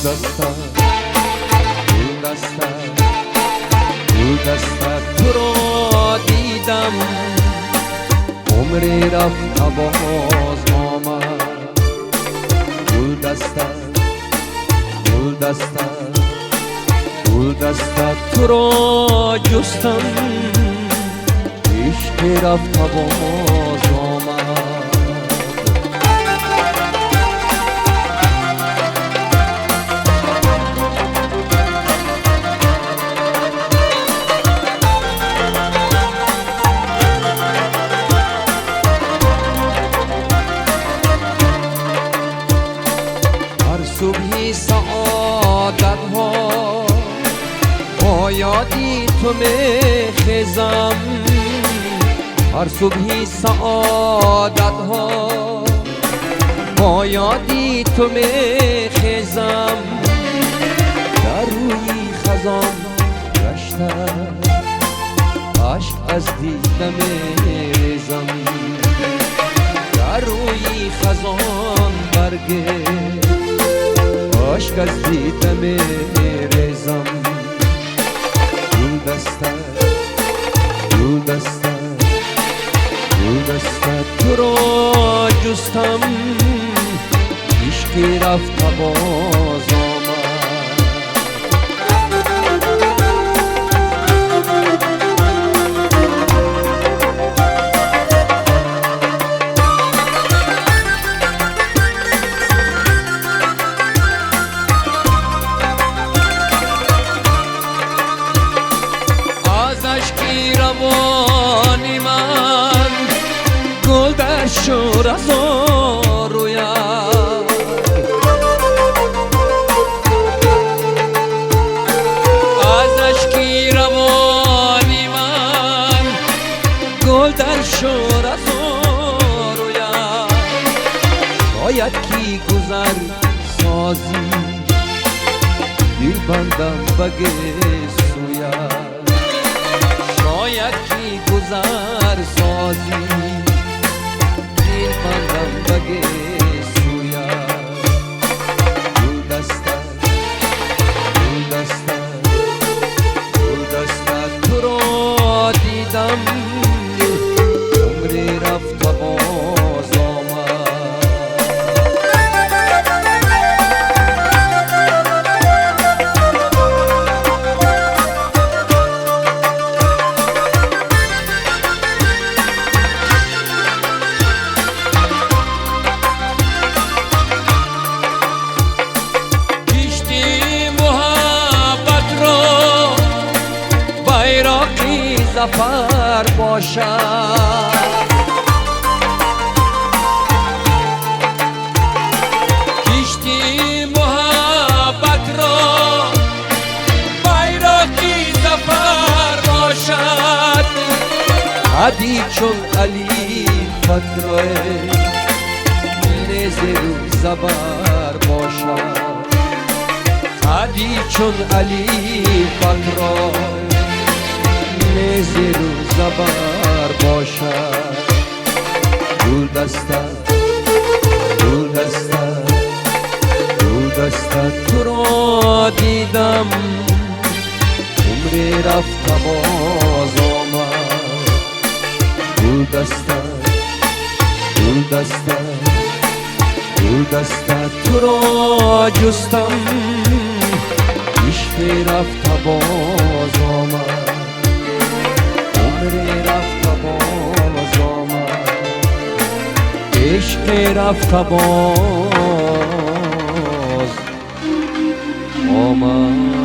دستت تو را دیدم، عمری رفت باز آمد. گل دستت تو را جستم، عشق رفت باز آمد. صبحی سعادت ها با یادی تو میخیزم، هر صبحی سعادت ها با یادی تو میخیزم. در روی خزان گشته عشق از دیده میریزم، در روی خزان برگه عشق از دیده میریزم. گل دستت تو را جستم، عشقی رفت باز آمد. روانی من گل در شور از رویم، از اشکی روانی من گل در شور از رویم. شاید کی گذر سازی دل بندم بگه سویم، شاید کی گذر سازی دل بندم بگه سویم. گل دستت تو را دیدم، عمری رفت باز آمد. زفر باشد کشتی محبت را، بیراقی زفر باشد. عدی چون علی فتره نیز رو زبر باشد، عدی چون علی فتره نیز رو زبر باشد. گل دستت تو را دیدم، عمری رفت باز آمد. گل دستت تو را جستم، عشق رفت باز آمد. عمری رفت باز آمد، عشق رفت باز آمد.